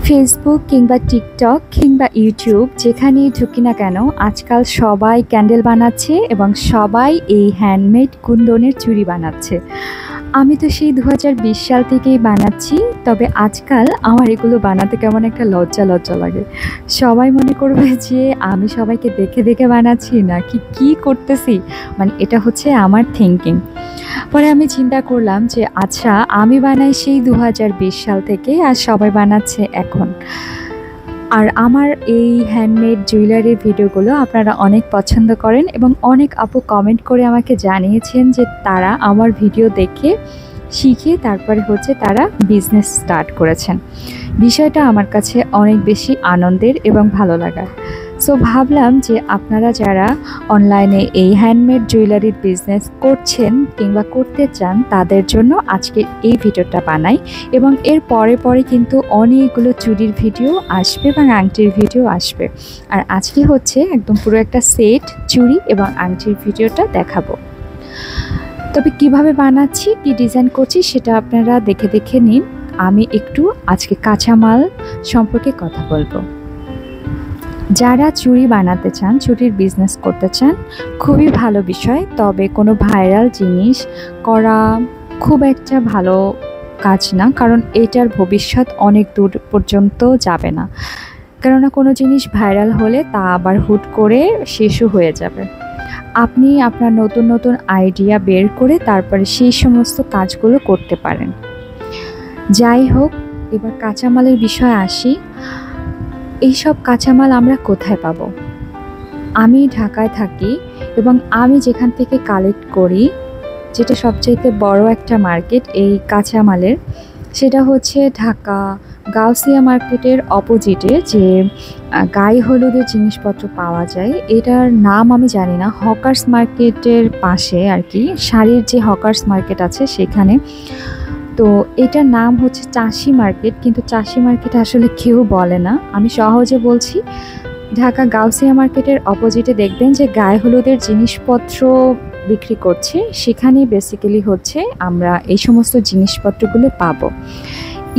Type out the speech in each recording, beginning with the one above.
Facebook কিংবা TikTok কিংবা YouTube যেখানেই ঢুকি না কেন আজকাল সবাই ক্যান্ডেল বানাচ্ছে এবং সবাই এই হ্যান্ডমেড কুন্দনের চুড়ি বানাচ্ছে। আমি তো সেই 2020 সাল থেকেই বানাচ্ছি, তবে আজকাল আমার এগুলো বানাতে কেমন একটা লজ্জা লজ্জা লাগে। সবাই মনে করবে যে আমি সবাইকে দেখে দেখে বানাচ্ছি নাকি কি করতেছি, মানে এটা হচ্ছে আমার থিঙ্কিং। পরে আমি চিন্তা করলাম যে আচ্ছা, আমি বানাই সেই 2020 সাল থেকে আর সবাই বানাচ্ছে এখন। আর আমার এই হ্যান্ডমেড জুয়েলারির ভিডিওগুলো আপনারা অনেক পছন্দ করেন এবং অনেক আপু কমেন্ট করে আমাকে জানিয়েছেন যে তারা আমার ভিডিও দেখে শিখে তারপরে হচ্ছে তারা বিজনেস স্টার্ট করেছেন। বিষয়টা আমার কাছে অনেক বেশি আনন্দের এবং ভালো লাগার। সো ভাবলাম যে আপনারা যারা অনলাইনে এই হ্যান্ডমেড জুয়েলারির বিজনেস করছেন কিংবা করতে চান তাদের জন্য আজকে এই ভিডিওটা বানাই, এবং এর পরে পরে কিন্তু অনেকগুলো চুড়ির ভিডিও আসবে এবং আংটির ভিডিও আসবে। আর আজকে হচ্ছে একদম পুরো একটা সেট চুড়ি এবং আংটির ভিডিওটা দেখাবো। তবে কিভাবে বানাচ্ছি, কি ডিজাইন করছি সেটা আপনারা দেখে দেখে নিন। আমি একটু আজকে কাঁচামাল সম্পর্কে কথা বলবো। যারা চুড়ি বানাতে চান, চুড়ির বিজনেস করতে চান, খুবই ভালো বিষয়। তবে কোনো ভাইরাল জিনিস করা খুব একটা ভালো কাজ না, কারণ এটার ভবিষ্যৎ অনেক দূর পর্যন্ত যাবে না। কেননা কোনো জিনিস ভাইরাল হলে তা আবার হুট করে শেষও হয়ে যাবে। আপনি আপনার নতুন নতুন আইডিয়া বের করে তারপরে সেই সমস্ত কাজগুলো করতে পারেন। যাই হোক, এবার কাঁচামালের বিষয়ে আসি। এইসব কাঁচামাল আমরা কোথায় পাবো? আমি ঢাকায় থাকি এবং আমি যেখান থেকে কালেক্ট করি, যেটা সবচাইতে বড় একটা মার্কেট এই কাঁচামালের, সেটা হচ্ছে ঢাকা গাউসিয়া মার্কেটের অপোজিটে যে গায়ে হলুদের জিনিসপত্র পাওয়া যায়, এটার নাম আমি জানি না। হকার্স মার্কেটের পাশে আর কি, শাড়ির যে হকার্স মার্কেট আছে সেখানে। তো এটার নাম হচ্ছে চাষি মার্কেট, কিন্তু চাষি মার্কেট আসলে কেউ বলে না, আমি সহজে বলছি। ঢাকা গাউসিয়া মার্কেটের অপোজিটে দেখবেন যে গায়ে হলুদের জিনিসপত্র বিক্রি করছে, সেখানে বেসিক্যালি হচ্ছে আমরা এই সমস্ত জিনিসপত্রগুলো পাবো।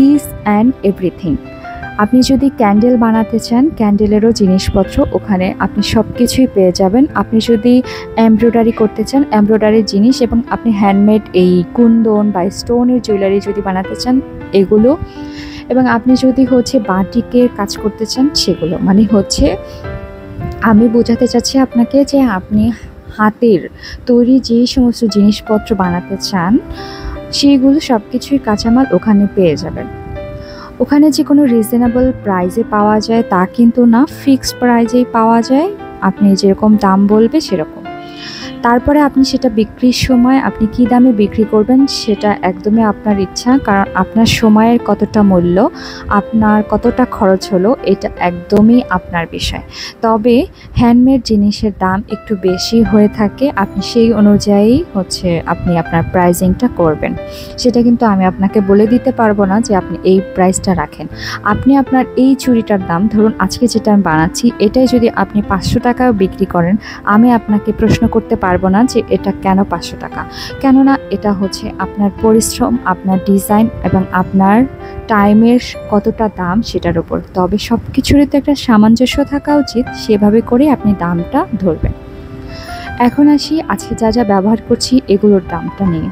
Is and everything. আপনি যদি ক্যান্ডেল বানাতে চান, ক্যান্ডেলেরও জিনিসপত্র ওখানে আপনি সব কিছুই পেয়ে যাবেন। আপনি যদি এমব্রয়ডারি করতে চান, এমব্রয়ডারির জিনিস, এবং আপনি হ্যান্ডমেড এই কুন্দন বা স্টোনের জুয়েলারি যদি বানাতে চান এগুলো, এবং আপনি যদি হচ্ছে বাটিকের কাজ করতে চান সেগুলো, মানে হচ্ছে আমি বোঝাতে চাচ্ছি আপনাকে যে আপনি হাতের তৈরি যে সমস্ত জিনিসপত্র বানাতে চান সেইগুলো সব কিছুই কাঁচামাল ওখানে পেয়ে যাবেন। ওখানে যে কোনো রিজনেবল প্রাইসে পাওয়া যায় তা কিন্তু না, ফিক্সড প্রাইসেই পাওয়া যায়। আপনি যেরকম দাম বলবে সেরকম। তারপরে আপনি সেটা বিক্রির সময় আপনি কী দামে বিক্রি করবেন সেটা একদমই আপনার ইচ্ছা, কারণ আপনার সময়ের কতটা মূল্য, আপনার কতটা খরচ হলো, এটা একদমই আপনার বিষয়। তবে হ্যান্ডমেড জিনিসের দাম একটু বেশি হয়ে থাকে, আপনি সেই অনুযায়ী হচ্ছে আপনি আপনার প্রাইজিংটা করবেন। সেটা কিন্তু আমি আপনাকে বলে দিতে পারবো না যে আপনি এই প্রাইসটা রাখেন। আপনি আপনার এই চুড়িটার দাম, ধরুন আজকে যেটা আমি বানাচ্ছি এটাই যদি আপনি 500 টাকাও বিক্রি করেন, আমি আপনাকে প্রশ্ন করতে পারবো না যে এটা কেন 500 টাকা। কেননা এটা হচ্ছে আপনার পরিশ্রম, আপনার ডিজাইন এবং আপনার টাইমের কতটা দাম সেটার উপর। তবে সব কিছুরই তো একটা সামঞ্জস্য থাকা উচিত, সেভাবে করে আপনি দামটা ধরবেন। এখন আসি আজকে যা যা ব্যবহার করছি এগুলোর দামটা নিয়ে।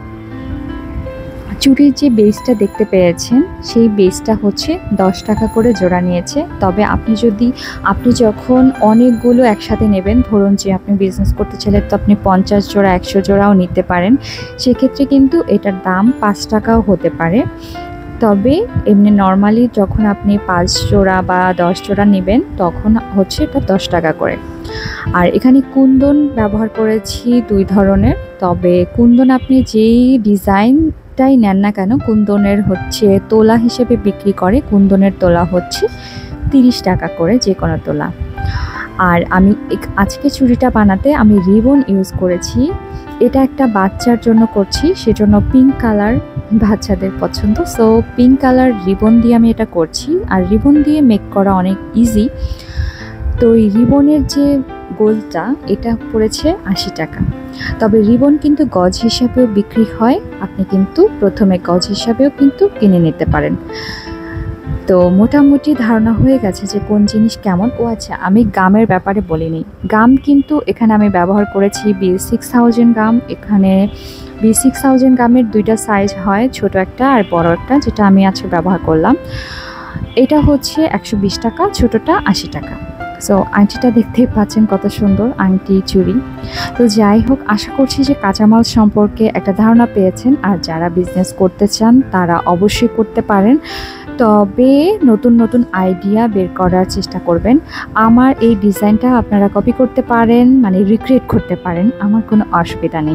চুড়ির যে বেসটা দেখতে পেয়েছেন সেই বেসটা হচ্ছে 10 টাকা করে জোড়া নিয়েছে। তবে আপনি যখন অনেকগুলো একসাথে নেবেন, ধরুন যে আপনি বিজনেস করতে চাইলে তো আপনি 50 জোড়া 100 জোড়াও নিতে পারেন, সেক্ষেত্রে কিন্তু এটার দাম 5 টাকাও হতে পারে। তবে এমনি নর্মালি যখন আপনি 5 জোড়া বা 10 জোড়া নেবেন তখন হচ্ছে এটা 10 টাকা করে। আর এখানে কুন্দন ব্যবহার করেছি 2 ধরনের। তবে কুন্দন আপনি যেই ডিজাইনটাই নেন না কেন, কুন্দনের হচ্ছে তোলা হিসেবে বিক্রি করে। কুন্দনের তোলা হচ্ছে 30 টাকা করে, যে কোনো তোলা। আর আমি আজকে চুড়িটা বানাতে আমি রিবন ইউজ করেছি। এটা একটা বাচ্চার জন্য করছি, সেজন্য পিঙ্ক কালার বাচ্চাদের পছন্দ, সো পিঙ্ক কালার রিবন দিয়ে আমি এটা করছি। আর রিবন দিয়ে মেক করা অনেক ইজি। তো এই রিবনের যে গোলটা এটা পড়েছে 80 টাকা। তবে রিবন কিন্তু গজ হিসাবেও বিক্রি হয়, আপনি কিন্তু প্রথমে গজ হিসাবেও কিন্তু কিনে নিতে পারেন। তো মোটামুটি ধারণা হয়ে গেছে যে কোন জিনিস কেমন। ও আচ্ছা, আমি গামের ব্যাপারে বলিনি। গাম কিন্তু এখানে আমি ব্যবহার করেছি B6000 গাম। এখানে B6000 গামের দুইটা সাইজ হয়, ছোট একটা আর বড় একটা, যেটা আমি আজকে ব্যবহার করলাম। এটা হচ্ছে 120 টাকা, ছোটটা 80 টাকা। সো আংটিটা দেখতেই পাচ্ছেন কত সুন্দর আংটি চুড়ি। তো যাই হোক, আশা করছি যে কাঁচামাল সম্পর্কে একটা ধারণা পেয়েছেন। আর যারা বিজনেস করতে চান তারা অবশ্যই করতে পারেন, তবে নতুন নতুন আইডিয়া বের করার চেষ্টা করবেন। আমার এই ডিজাইনটা আপনারা কপি করতে পারেন, মানে রিক্রিয়েট করতে পারেন, আমার কোনো অসুবিধা নেই।